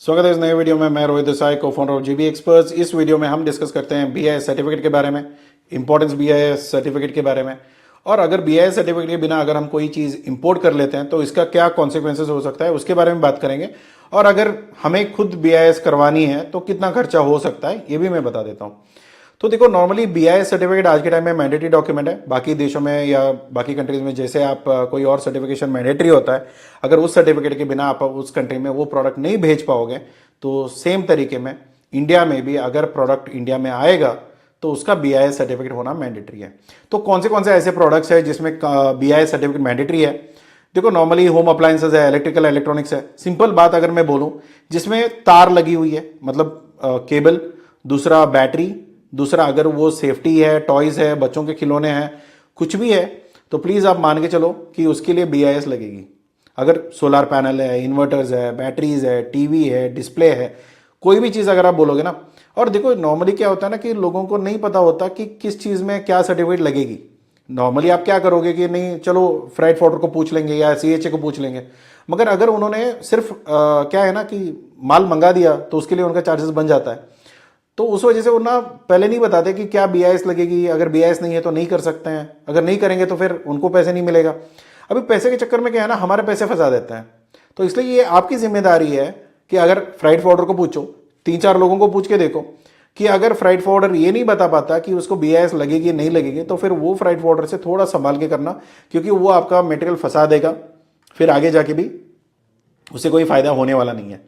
स्वागत है इस नए वीडियो में। मैं रोहित देसाई, को फाउंडर ऑफ जीबी एक्सपर्ट्स। इस वीडियो में हम डिस्कस करते हैं बीआईएस सर्टिफिकेट के बारे में, इंपॉर्टेंस बीआईएस सर्टिफिकेट के बारे में, और अगर बीआईएस सर्टिफिकेट के बिना अगर हम कोई चीज़ इंपोर्ट कर लेते हैं तो इसका क्या कॉन्सिक्वेंसेस हो सकता है उसके बारे में बात करेंगे। और अगर हमें खुद बीआईएस करवानी है तो कितना खर्चा हो सकता है ये भी मैं बता देता हूँ। तो देखो, नॉर्मली बीआईएस सर्टिफिकेट आज के टाइम में मैंडेटरी डॉक्यूमेंट है। बाकी देशों में या बाकी कंट्रीज में जैसे आप कोई और सर्टिफिकेशन मैंडेटरी होता है, अगर उस सर्टिफिकेट के बिना आप उस कंट्री में वो प्रोडक्ट नहीं भेज पाओगे, तो सेम तरीके में इंडिया में भी अगर प्रोडक्ट इंडिया में आएगा तो उसका बीआईएस सर्टिफिकेट होना मैंडेटरी है। तो कौन से ऐसे प्रोडक्ट्स है जिसमें बीआईएस सर्टिफिकेट मैंडेटरी है? देखो, नॉर्मली होम अप्लायंसेज है, इलेक्ट्रिकल इलेक्ट्रॉनिक्स है। सिंपल बात अगर मैं बोलूं, जिसमें तार लगी हुई है, मतलब केबल, दूसरा बैटरी, दूसरा अगर वो सेफ्टी है, टॉयज है, बच्चों के खिलौने हैं, कुछ भी है, तो प्लीज़ आप मान के चलो कि उसके लिए बीआईएस लगेगी। अगर सोलर पैनल है, इन्वर्टर्स है, बैटरीज है, टीवी है, डिस्प्ले है, कोई भी चीज़ अगर आप बोलोगे ना। और देखो, नॉर्मली क्या होता है ना कि लोगों को नहीं पता होता कि किस चीज़ में क्या सर्टिफिकेट लगेगी। नॉर्मली आप क्या करोगे कि नहीं, चलो फ्राइट फॉर्डर को पूछ लेंगे या सीएचए को पूछ लेंगे। मगर अगर उन्होंने सिर्फ क्या है ना कि माल मंगा दिया तो उसके लिए उनका चार्जेस बन जाता है। तो उस वजह से वो ना पहले नहीं बताते कि क्या बीआईएस लगेगी। अगर बीआईएस नहीं है तो नहीं कर सकते हैं, अगर नहीं करेंगे तो फिर उनको पैसे नहीं मिलेगा। अभी पैसे के चक्कर में क्या है ना, हमारे पैसे फंसा देते हैं। तो इसलिए ये आपकी जिम्मेदारी है कि अगर फ्राइट फॉर्डर को पूछो, 3-4 लोगों को पूछ के देखो कि अगर फ्राइट फॉर्डर ये नहीं बता पाता कि उसको बीआईएस लगेगी नहीं लगेगी, तो फिर वो फ्राइट फॉर्डर से थोड़ा संभाल के करना, क्योंकि वो आपका मटेरियल फंसा देगा, फिर आगे जाके भी उससे कोई फायदा होने वाला नहीं है।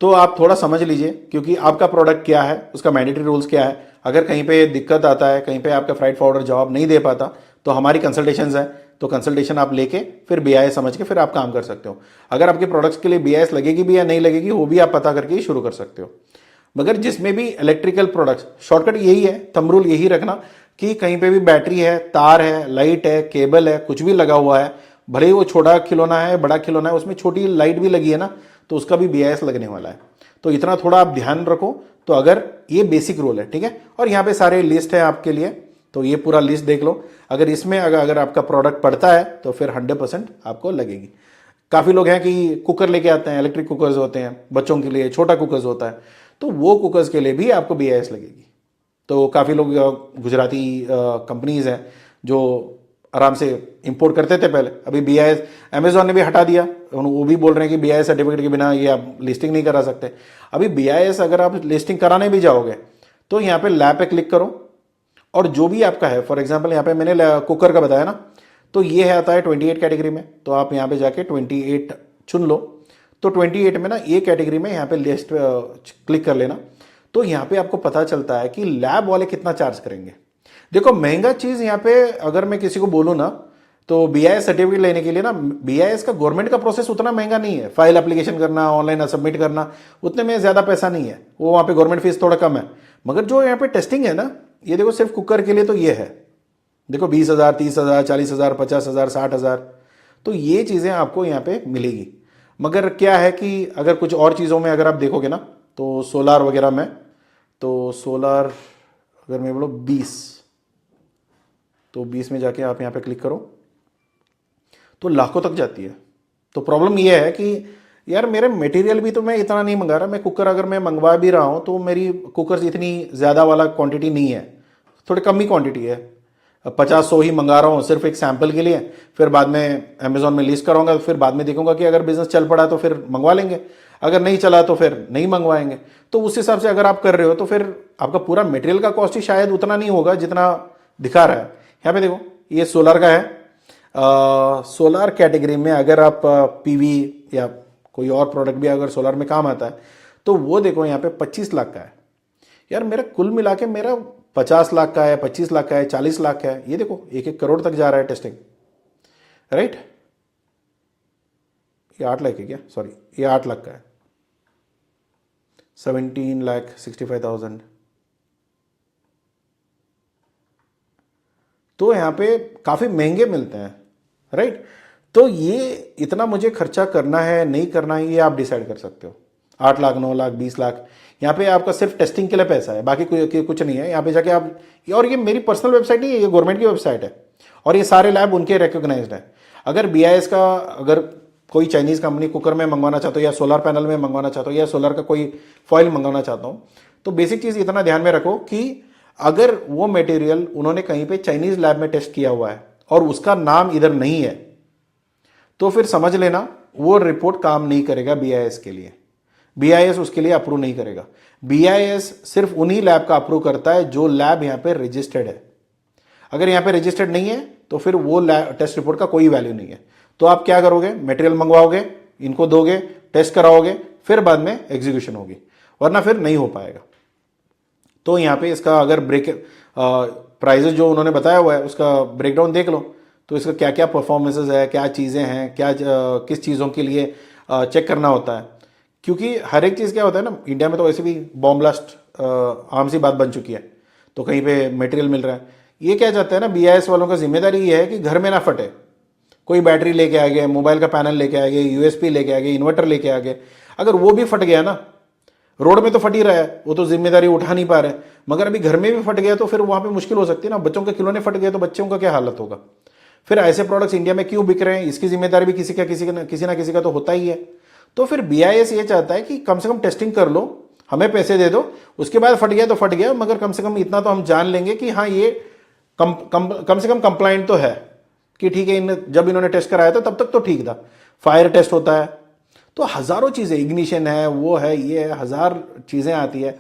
तो आप थोड़ा समझ लीजिए, क्योंकि आपका प्रोडक्ट क्या है, उसका मैंडेटरी रूल्स क्या है। अगर कहीं पे दिक्कत आता है, कहीं पे आपका फ्राइट फॉरवर्डर जवाब नहीं दे पाता, तो हमारी कंसल्टेशंस है, तो कंसल्टेशन आप लेके फिर बीआईएस समझ के फिर आप काम कर सकते हो। अगर आपके प्रोडक्ट्स के लिए बीआईएस लगेगी भी या नहीं लगेगी, वो भी आप पता करके ही शुरू कर सकते हो। मगर जिसमें भी इलेक्ट्रिकल प्रोडक्ट्स, शॉर्टकट यही है, थंब रूल यही रखना कि कहीं पे भी बैटरी है, तार है, लाइट है, केबल है, कुछ भी लगा हुआ है, भले ही वो छोटा खिलौना है, बड़ा खिलौना है, उसमें छोटी लाइट भी लगी है ना, तो उसका भी बीआईएस लगने वाला है। तो इतना थोड़ा आप ध्यान रखो। तो अगर ये बेसिक रूल है, ठीक है। और यहाँ पे सारे लिस्ट है आपके लिए, तो ये पूरा लिस्ट देख लो। अगर इसमें अगर आपका प्रोडक्ट पड़ता है तो फिर 100% आपको लगेगी। काफ़ी लोग हैं कि कुकर लेके आते हैं, इलेक्ट्रिक कुकर्स होते हैं, बच्चों के लिए छोटा कुकर्स होता है, तो वो कुकर्स के लिए भी आपको बीआईएस लगेगी। तो काफ़ी लोग गुजराती कंपनीज हैं जो आराम से इंपोर्ट करते थे पहले, अभी बीआईएस अमेजोन ने भी हटा दिया। वो भी बोल रहे हैं कि बीआईएस सर्टिफिकेट के बिना ये आप लिस्टिंग नहीं करा सकते। अभी बीआईएस अगर आप लिस्टिंग कराने भी जाओगे तो यहाँ पे लैब पे क्लिक करो, और जो भी आपका है, फॉर एग्जांपल यहाँ पे मैंने कुकर का बताया ना, तो ये है आता है 28 कैटेगरी में, तो आप यहाँ पे जाके 28 चुन लो। तो 28 में ना ये कैटेगरी में यहाँ पे लिस्ट क्लिक कर लेना, तो यहाँ पे आपको पता चलता है कि लैब वाले कितना चार्ज करेंगे। देखो, महंगा चीज़ यहाँ पे अगर मैं किसी को बोलूँ ना, तो बीआईएस सर्टिफिकेट लेने के लिए ना, बीआईएस का गवर्नमेंट का प्रोसेस उतना महंगा नहीं है। फाइल एप्लीकेशन करना, ऑनलाइन सबमिट करना, उतने में ज़्यादा पैसा नहीं है, वो वहाँ पे गवर्नमेंट फीस थोड़ा कम है। मगर जो यहाँ पे टेस्टिंग है ना, ये देखो सिर्फ कुकर के लिए तो ये है, देखो 20,000, 30,000, 40,000, 50,000, 60,000, तो ये चीज़ें आपको यहाँ पे मिलेगी। मगर क्या है कि अगर कुछ और चीज़ों में अगर आप देखोगे ना, तो सोलार वगैरह में, तो सोलार अगर मैं बोलो 20, तो 20 में जाके आप यहाँ पे क्लिक करो तो लाखों तक जाती है। तो प्रॉब्लम ये है कि यार मेरे मटेरियल भी तो मैं इतना नहीं मंगा रहा। मैं कुकर अगर मैं मंगवा भी रहा हूँ तो मेरी कुकर इतनी ज़्यादा वाला क्वांटिटी नहीं है, थोड़ी कम ही क्वांटिटी है। 50-100 ही मंगा रहा हूँ सिर्फ एक सैंपल के लिए, फिर बाद में अमेजोन में लिस्ट करूँगा, फिर बाद में देखूंगा कि अगर बिजनेस चल पड़ा तो फिर मंगवा लेंगे, अगर नहीं चला तो फिर नहीं मंगवाएंगे। तो उस हिसाब से अगर आप कर रहे हो तो फिर आपका पूरा मटेरियल का कॉस्ट ही शायद उतना नहीं होगा जितना दिखा रहा है। यहाँ पे देखो, ये सोलर का है। सोलर कैटेगरी में अगर आप पीवी या कोई और प्रोडक्ट भी अगर सोलर में काम आता है, तो वो देखो यहाँ पे 25 लाख का है। यार मेरा कुल मिला के मेरा 50 लाख का है, 25 लाख का है, 40 लाख का है। ये देखो 1-1 करोड़ तक जा रहा है टेस्टिंग, राइट। ये 8 लाख है क्या? सॉरी, ये 8 लाख का है, 17,65,000। तो यहाँ पे काफ़ी महंगे मिलते हैं, राइट। तो ये इतना मुझे खर्चा करना है नहीं करना है, ये आप डिसाइड कर सकते हो। 8 लाख, 9 लाख, 20 लाख, यहाँ पे आपका सिर्फ टेस्टिंग के लिए पैसा है, बाकी कुछ नहीं है। यहाँ पे जाके आप, और ये मेरी पर्सनल वेबसाइट नहीं है, ये गवर्नमेंट की वेबसाइट है, और ये सारे लैब उनके रिकॉग्नाइज्ड है। अगर बीआईएस का अगर कोई चाइनीज़ कंपनी कुकर में मंगवाना चाहता हूँ या सोलर पैनल में मंगवाना चाहता हूँ या सोलर का कोई फॉइल मंगवाना चाहता हूँ, तो बेसिक चीज़ इतना ध्यान में रखो कि अगर वो मटेरियल उन्होंने कहीं पे चाइनीज़ लैब में टेस्ट किया हुआ है और उसका नाम इधर नहीं है, तो फिर समझ लेना वो रिपोर्ट काम नहीं करेगा बीआईएस के लिए। बीआईएस उसके लिए अप्रूव नहीं करेगा। बीआईएस सिर्फ उन्हीं लैब का अप्रूव करता है जो लैब यहाँ पे रजिस्टर्ड है। अगर यहाँ पे रजिस्टर्ड नहीं है तो फिर वो टेस्ट रिपोर्ट का कोई वैल्यू नहीं है। तो आप क्या करोगे, मटेरियल मंगवाओगे, इनको दोगे, टेस्ट कराओगे, फिर बाद में एग्जीक्यूशन होगी, वरना फिर नहीं हो पाएगा। तो यहाँ पे इसका अगर प्राइजेस जो उन्होंने बताया हुआ है उसका ब्रेकडाउन देख लो, तो इसका क्या क्या परफॉर्मेंसेस है, क्या चीज़ें हैं, क्या किस चीज़ों के लिए चेक करना होता है। क्योंकि हर एक चीज़ क्या होता है ना, इंडिया में तो वैसे भी बॉम्ब ब्लास्ट आम सी बात बन चुकी है, तो कहीं पे मटेरियल मिल रहा है। ये क्या चाहते हैं ना, बीआईएस वालों का जिम्मेदारी ये है कि घर में ना फटे। कोई बैटरी लेके आ गए, मोबाइल का पैनल लेके आ गए, यूएसपी लेके आ गए, इन्वर्टर लेके आ गए, अगर वो भी फट गया ना, रोड में तो फट ही रहा है, वो तो जिम्मेदारी उठा नहीं पा रहे, मगर अभी घर में भी फट गया तो फिर वहां पे मुश्किल हो सकती है ना। बच्चों के खिलौने फट गए तो बच्चों का क्या हालत होगा। फिर ऐसे प्रोडक्ट्स इंडिया में क्यों बिक रहे हैं, इसकी जिम्मेदारी भी किसी ना किसी का तो होता ही है। तो फिर बीआईएस ये चाहता है कि कम से कम टेस्टिंग कर लो, हमें पैसे दे दो, उसके बाद फट गया तो फट गया, मगर कम से कम इतना तो हम जान लेंगे कि हाँ ये कम से कम कंप्लाइंट तो है, कि ठीक है जब इन्होंने टेस्ट कराया था तब तक तो ठीक था। फायर टेस्ट होता है, तो हजारों चीज़ें, इग्निशन है, वो है, ये है, हजार चीज़ें आती है।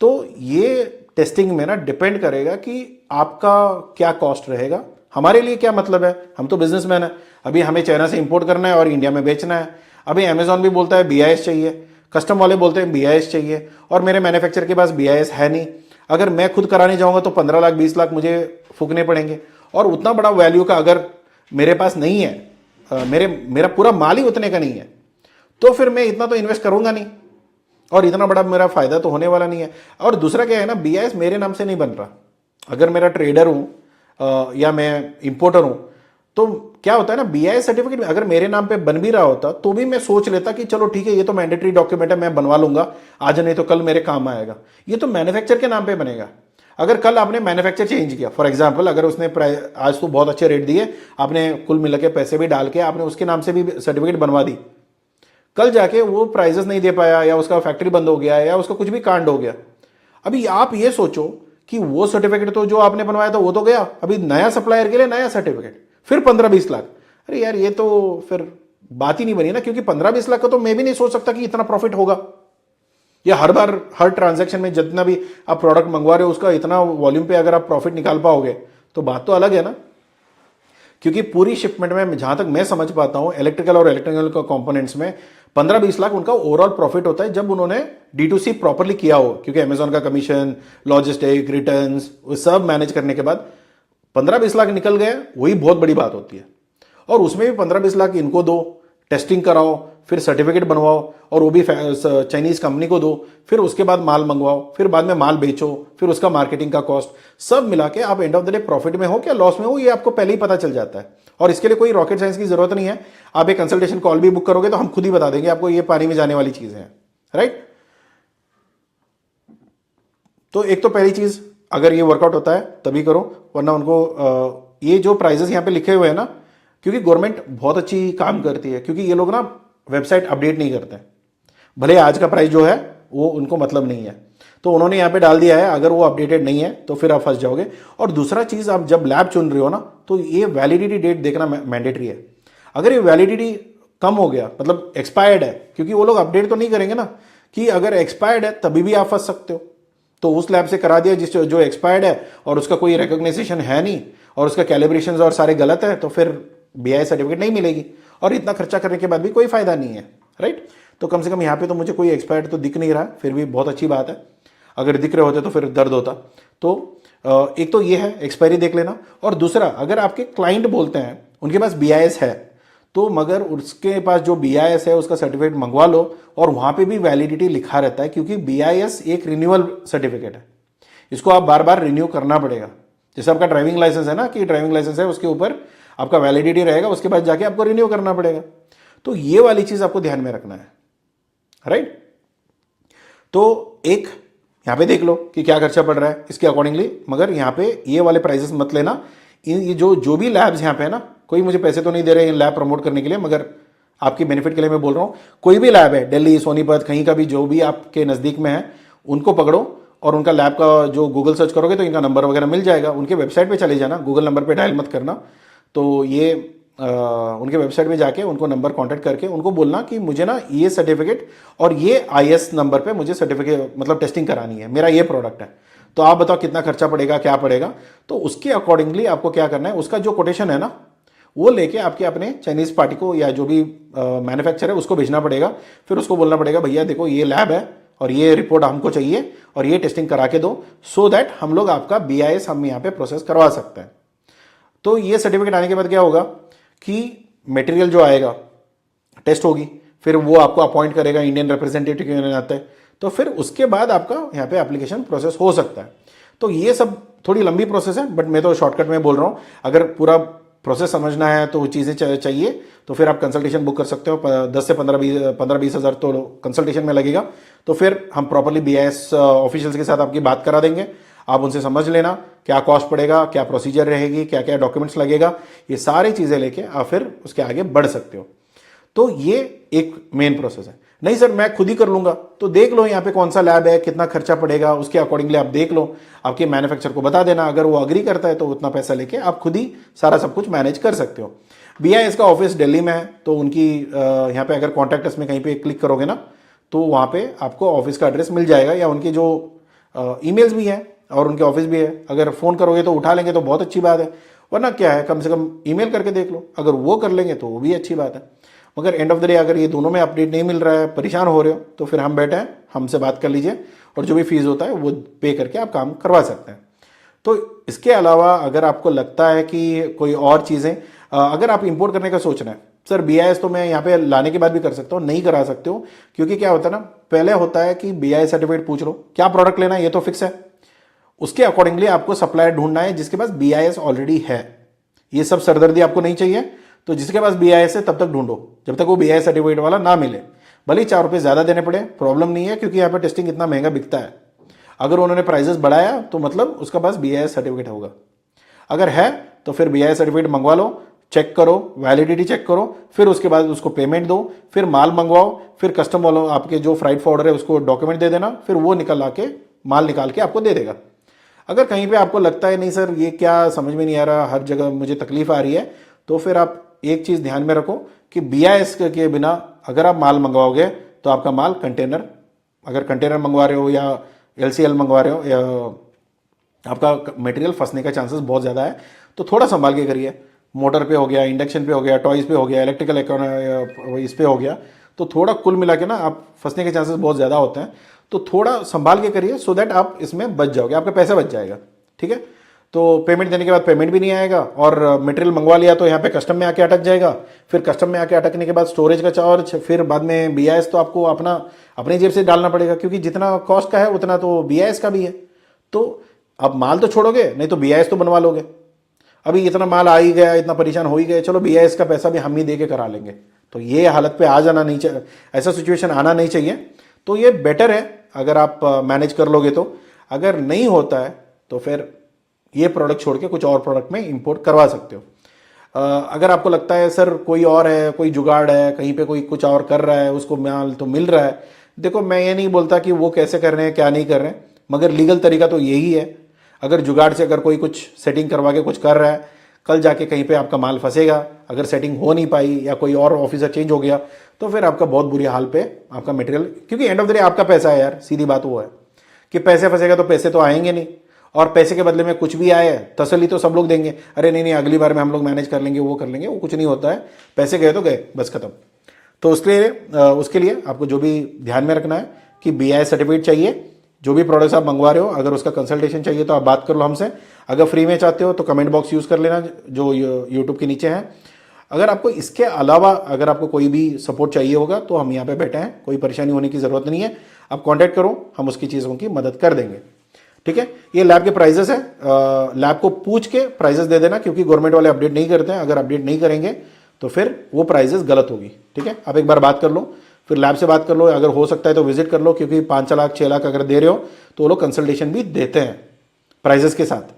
तो ये टेस्टिंग में ना डिपेंड करेगा कि आपका क्या कॉस्ट रहेगा। हमारे लिए क्या मतलब है, हम तो बिजनेसमैन है, अभी हमें चाइना से इंपोर्ट करना है और इंडिया में बेचना है। अभी अमेजॉन भी बोलता है बीआईएस चाहिए, कस्टम वाले बोलते हैं बीआईएस चाहिए, और मेरे मैन्युफैक्चर के पास बीआईएस है नहीं। अगर मैं खुद कराने जाऊंगा तो 15 लाख 20 लाख मुझे फूकने पड़ेंगे, और उतना बड़ा वैल्यू का अगर मेरे पास नहीं है, मेरा पूरा माल ही उतने का नहीं है, तो फिर मैं इतना तो इन्वेस्ट करूंगा नहीं, और इतना बड़ा मेरा फायदा तो होने वाला नहीं है। और दूसरा क्या है ना, बीआईएस मेरे नाम से नहीं बन रहा। अगर मेरा ट्रेडर हूं या मैं इंपोर्टर हूं, तो क्या होता है ना, बीआईएस सर्टिफिकेट अगर मेरे नाम पे बन भी रहा होता तो भी मैं सोच लेता कि चलो ठीक है, ये तो मैंडेटरी डॉक्यूमेंट है, मैं बनवा लूंगा, आज नहीं तो कल मेरे काम आएगा। ये तो मैन्युफैक्चर के नाम पे बनेगा। अगर कल आपने मैन्युफैक्चर चेंज किया, फॉर एग्जांपल अगर उसने आज तो बहुत अच्छे रेट दिए, आपने कुल मिला के पैसे भी डाल के आपने उसके नाम से भी सर्टिफिकेट बनवा दी, कल जाके वो प्राइजेस नहीं दे पाया, या उसका फैक्ट्री बंद हो गया, या उसका कुछ भी कांड हो गया, अभी आप ये सोचो कि वो सर्टिफिकेट तो जो आपने बनवाया था वो तो गया, अभी नया सप्लायर के लिए नया सर्टिफिकेट, फिर 15-20 लाख। अरे यार, ये तो फिर बात ही नहीं बनी ना, क्योंकि 15-20 लाख का तो मैं भी नहीं सोच सकता कि इतना प्रॉफिट होगा, या हर बार हर ट्रांजैक्शन में जितना भी आप प्रोडक्ट मंगवा रहे हो उसका इतना वॉल्यूम पे अगर आप प्रॉफिट निकाल पाओगे तो बात तो अलग है ना। क्योंकि पूरी शिपमेंट में जहां तक मैं समझ पाता हूं, इलेक्ट्रिकल और इलेक्ट्रिकल कंपोनेंट्स में 15-20 लाख उनका ओवरऑल प्रॉफिट होता है जब उन्होंने D2C प्रॉपरली किया हो, क्योंकि अमेजॉन का कमीशन, लॉजिस्टिक, रिटर्न्स, वो सब मैनेज करने के बाद 15-20 लाख निकल गए, वही बहुत बड़ी बात होती है। और उसमें भी 15-20 लाख इनको दो, टेस्टिंग कराओ, फिर सर्टिफिकेट बनवाओ, और वो भी चाइनीज कंपनी को दो, फिर उसके बाद माल मंगवाओ, फिर बाद में माल बेचो, फिर उसका मार्केटिंग का कॉस्ट, सब मिला के आप end of the day profit में हो क्या लॉस में हो, ये आपको पहले ही पता चल जाता है। और इसके लिए कोई रॉकेट साइंस की जरूरत नहीं है। आप एक कंसल्टेशन कॉल भी बुक करोगे तो हम खुद ही बता देंगे आपको, ये पानी में जाने वाली चीजें हैं, राइट। तो एक तो पहली चीज, अगर ये वर्कआउट होता है तभी करो, वरना उनको ये जो प्राइजेस यहाँ पे लिखे हुए हैं ना, क्योंकि गवर्नमेंट बहुत अच्छी काम करती है, क्योंकि ये लोग ना वेबसाइट अपडेट नहीं करते, भले आज का प्राइस जो है वो उनको मतलब नहीं है, तो उन्होंने यहाँ पे डाल दिया है, अगर वो अपडेटेड नहीं है तो फिर आप फंस जाओगे। और दूसरा चीज, आप जब लैब चुन रहे हो ना, तो ये वैलिडिटी डेट देखना मैंडेटरी है। अगर ये वैलिडिटी कम हो गया, मतलब एक्सपायर्ड है, क्योंकि वो लोग अपडेट तो नहीं करेंगे ना, कि अगर एक्सपायर्ड है तभी भी आप फंस सकते हो। तो उस लैब से करा दिया जिस जो एक्सपायर्ड है और उसका कोई रिकॉग्नाइजेशन है नहीं, और उसका कैलिब्रेशन और सारे गलत है, तो फिर बीआई सर्टिफिकेट नहीं मिलेगी, और इतना खर्चा करने के बाद भी कोई फायदा नहीं है, राइट। तो कम से कम यहाँ पे तो मुझे कोई एक्सपायर्ड तो दिख नहीं रहा, फिर भी बहुत अच्छी बात है। अगर दिख रहे होते तो फिर दर्द होता। तो एक तो ये है, एक्सपायरी देख लेना। और दूसरा, अगर आपके क्लाइंट बोलते हैं उनके पास बीआईएस है, तो मगर उसके पास जो बीआईएस है उसका सर्टिफिकेट मंगवा लो, और वहां पे भी वैलिडिटी लिखा रहता है, क्योंकि बीआईएस एक रिन्यूअल सर्टिफिकेट है, इसको आप बार बार रिन्यू करना पड़ेगा। जैसे आपका ड्राइविंग लाइसेंस है ना, कि ड्राइविंग लाइसेंस है, उसके ऊपर आपका वैलिडिटी रहेगा, उसके बाद जाके आपको रिन्यू करना पड़ेगा। तो ये वाली चीज आपको ध्यान में रखना है, राइट। तो एक यहां पे देख लो कि क्या खर्चा पड़ रहा है इसके अकॉर्डिंगली, मगर यहां पे ये वाले प्राइसेस मत लेना। ये जो भी लैब्स यहां पे है ना, कोई मुझे पैसे तो नहीं दे रहे हैं लैब प्रमोट करने के लिए, मगर आपकी बेनिफिट के लिए मैं बोल रहा हूँ। कोई भी लैब है, दिल्ली, सोनीपत, कहीं का भी, जो भी आपके नज़दीक में है, उनको पकड़ो और उनका लैब का जो गूगल सर्च करोगे तो इनका नंबर वगैरह मिल जाएगा। उनके वेबसाइट पे चले जाना, गूगल नंबर पे डायल मत करना। तो ये उनके वेबसाइट में जाके उनको नंबर कांटेक्ट करके उनको बोलना कि मुझे ना ये सर्टिफिकेट और ये आईएस नंबर पे मुझे सर्टिफिकेट मतलब टेस्टिंग करानी है, मेरा ये प्रोडक्ट है, तो आप बताओ कितना खर्चा पड़ेगा, क्या पड़ेगा। तो उसके अकॉर्डिंगली आपको क्या करना है, उसका जो कोटेशन है ना, वो लेके आपके अपने चाइनीज पार्टी को या जो भी मैन्युफैक्चर है उसको भेजना पड़ेगा। फिर उसको बोलना पड़ेगा भैया देखो ये लैब है और ये रिपोर्ट हमको चाहिए और ये टेस्टिंग करा के दो, सो दैट हम लोग आपका BIS हम यहाँ पे प्रोसेस करवा सकते हैं। तो ये सर्टिफिकेट आने के बाद क्या होगा कि मटेरियल जो आएगा, टेस्ट होगी, फिर वो आपको अपॉइंट करेगा इंडियन रिप्रेजेंटेटिव के नाते, तो फिर उसके बाद आपका यहाँ पे एप्लीकेशन प्रोसेस हो सकता है। तो ये सब थोड़ी लंबी प्रोसेस है, बट मैं तो शॉर्टकट में बोल रहा हूँ। अगर पूरा प्रोसेस समझना है तो चीज़ें चाहिए तो फिर आप कंसल्टेशन बुक कर सकते हो। 10 से 15-20 हज़ार तो कंसल्टेशन में लगेगा। तो फिर हम प्रॉपरली BIS ऑफिशियल्स के साथ आपकी बात करा देंगे। आप उनसे समझ लेना क्या कॉस्ट पड़ेगा, क्या प्रोसीजर रहेगी, क्या क्या डॉक्यूमेंट्स लगेगा, ये सारी चीज़ें लेके आप फिर उसके आगे बढ़ सकते हो। तो ये एक मेन प्रोसेस है। नहीं सर मैं खुद ही कर लूंगा, तो देख लो यहाँ पे कौन सा लैब है, कितना खर्चा पड़ेगा, उसके अकॉर्डिंगली आप देख लो, आपके मैन्युफैक्चर को बता देना। अगर वो अग्री करता है तो उतना पैसा लेके आप खुद ही सारा सब कुछ मैनेज कर सकते हो। BIS का ऑफिस दिल्ली में है, तो उनकी यहाँ पे अगर कॉन्टैक्ट अस में कहीं पे क्लिक करोगे ना, तो वहाँ पे आपको ऑफिस का एड्रेस मिल जाएगा, या उनकी जो ईमेल्स भी हैं और उनके ऑफिस भी है। अगर फ़ोन करोगे तो उठा लेंगे तो बहुत अच्छी बात है, वरना क्या है कम से कम ईमेल करके देख लो, अगर वो कर लेंगे तो वो भी अच्छी बात है। मगर एंड ऑफ द डे अगर ये दोनों में अपडेट नहीं मिल रहा है, परेशान हो रहे हो, तो फिर हम बैठे हैं, हमसे बात कर लीजिए और जो भी फीस होता है वो पे करके आप काम करवा सकते हैं। तो इसके अलावा अगर आपको लगता है कि कोई और चीज़ें अगर आप इंपोर्ट करने का सोच रहे हैं, सर BIS तो मैं यहाँ पे लाने के बाद भी कर सकता हूँ, नहीं करा सकते हो, क्योंकि क्या होता है ना, पहले होता है कि BIS सर्टिफिकेट पूछ लो, क्या प्रोडक्ट लेना है ये तो फिक्स है, उसके अकॉर्डिंगली आपको सप्लायर ढूंढना है जिसके पास BIS ऑलरेडी है। ये सब सरदर्दी आपको नहीं चाहिए, तो जिसके पास BIS है तब तक ढूंढो जब तक वो BIS सर्टिफिकेट वाला ना मिले। भले ही 4 रुपये ज़्यादा देने पड़े, प्रॉब्लम नहीं है, क्योंकि यहाँ पर टेस्टिंग इतना महंगा बिकता है। अगर उन्होंने प्राइजेस बढ़ाया तो मतलब उसका पास BIS सर्टिफिकेट होगा। अगर है तो फिर BIS सर्टिफिकेट मंगवा लो, चेक करो, वैलिडिटी चेक करो, फिर उसके बाद उसको पेमेंट दो, फिर माल मंगवाओ, फिर कस्टम वालों आपके जो फ्राइट फॉर्डर है उसको डॉक्यूमेंट दे देना, फिर वो निकल आके माल निकाल के आपको दे देगा। अगर कहीं पे आपको लगता है नहीं सर ये क्या समझ में नहीं आ रहा, हर जगह मुझे तकलीफ आ रही है, तो फिर आप एक चीज़ ध्यान में रखो कि BIS के बिना अगर आप माल मंगवाओगे तो आपका माल कंटेनर, अगर कंटेनर मंगवा रहे हो या LCL मंगवा रहे हो, या आपका मटेरियल फंसने का चांसेस बहुत ज़्यादा है। तो थोड़ा संभाल के करिए। मोटर पे हो गया, इंडक्शन पे हो गया, टॉयज़ पे हो गया, इलेक्ट्रिकल इस पे हो गया, तो थोड़ा कुल मिला के ना आप फंसने के चांसेस बहुत ज़्यादा होते हैं। तो थोड़ा संभाल के करिए, सो दैट आप इसमें बच जाओगे, आपका पैसा बच जाएगा। ठीक है, तो पेमेंट देने के बाद पेमेंट भी नहीं आएगा, और मटेरियल मंगवा लिया तो यहाँ पे कस्टम में आके अटक जाएगा, फिर कस्टम में आके अटकने के बाद स्टोरेज का चार्ज, फिर बाद में BIS तो आपको अपनी जेब से डालना पड़ेगा, क्योंकि जितना कॉस्ट का है उतना तो BIS का भी है। तो अब माल तो छोड़ोगे, नहीं तो BIS तो बनवा लोगे। अभी इतना माल आ ही गया, इतना परेशान हो ही गए, चलो BIS का पैसा भी हम ही दे के करा लेंगे। तो ये हालत पे आ जाना नहीं चाहिए, ऐसा सिचुएशन आना नहीं चाहिए। तो ये बेटर है अगर आप मैनेज कर लोगे तो। अगर नहीं होता है तो फिर ये प्रोडक्ट छोड़ के कुछ और प्रोडक्ट में इंपोर्ट करवा सकते हो। अगर आपको लगता है सर कोई और है, कोई जुगाड़ है, कहीं पे कोई कुछ और कर रहा है, उसको माल तो मिल रहा है, देखो मैं ये नहीं बोलता कि वो कैसे कर रहे हैं क्या नहीं कर रहे हैं, मगर लीगल तरीका तो यही है। अगर जुगाड़ से अगर कोई कुछ सेटिंग करवा के कुछ कर रहा है, कल जाके कहीं पे आपका माल फंसेगा। अगर सेटिंग हो नहीं पाई या कोई और ऑफिसर चेंज हो गया तो फिर आपका बहुत बुरी हाल पे आपका मटेरियल, क्योंकि एंड ऑफ द डे आपका पैसा है यार, सीधी बात वो है कि पैसे फंसेगा तो पैसे तो आएंगे नहीं, और पैसे के बदले में कुछ भी आए तसल्ली तो सब लोग देंगे, अरे नहीं नहीं अगली बार में हम लोग मैनेज कर लेंगे, वो कर लेंगे, वो कुछ नहीं होता है। पैसे गए तो गए, बस खत्म। तो उसके लिए आपको जो भी ध्यान में रखना है कि BIS सर्टिफिकेट चाहिए। जो भी प्रोडक्ट्स आप मंगवा रहे हो, अगर उसका कंसल्टेशन चाहिए तो आप बात कर लो हमसे। अगर फ्री में चाहते हो तो कमेंट बॉक्स यूज़ कर लेना जो यूट्यूब के नीचे है। अगर आपको इसके अलावा अगर आपको कोई भी सपोर्ट चाहिए होगा तो हम यहाँ पे बैठे हैं, कोई परेशानी होने की ज़रूरत नहीं है। आप कांटेक्ट करो, हम उसकी चीज़ों की मदद कर देंगे। ठीक है, ये लैब के प्राइजेस है, लैब को पूछ के प्राइजेस दे देना, क्योंकि गवर्नमेंट वाले अपडेट नहीं करते हैं। अगर अपडेट नहीं करेंगे तो फिर वो प्राइजेस गलत होगी। ठीक है, आप एक बार बात कर लो, फिर लैब से बात कर लो, अगर हो सकता है तो विजिट कर लो, क्योंकि 5 लाख 6 लाख अगर दे रहे हो तो वो लोग कंसल्टेशन भी देते हैं प्राइजेस के साथ।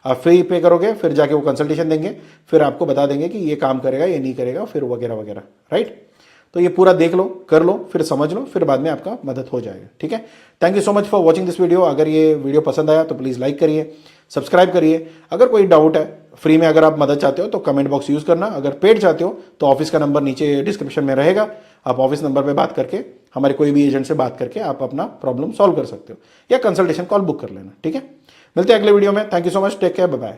आप फ्री पे करोगे, फिर जाके वो कंसल्टेशन देंगे, फिर आपको बता देंगे कि ये काम करेगा ये नहीं करेगा, फिर वगैरह वगैरह। राइट, तो ये पूरा देख लो, कर लो, फिर समझ लो, फिर बाद में आपका मदद हो जाएगा। ठीक है, thank you so much for watching this video. अगर ये वीडियो पसंद आया तो प्लीज़ लाइक करिए, सब्सक्राइब करिए। अगर कोई डाउट है, फ्री में अगर आप मदद चाहते हो तो कमेंट बॉक्स यूज़ करना। अगर पेड चाहते हो तो ऑफिस का नंबर नीचे डिस्क्रिप्शन में रहेगा, आप ऑफिस नंबर पे बात करके, हमारे कोई भी एजेंट से बात करके आप अपना प्रॉब्लम सॉल्व कर सकते हो, या कंसल्टेशन कॉल बुक कर लेना। ठीक है, मिलते हैं अगले वीडियो में। Thank you so much, take care, bye bye.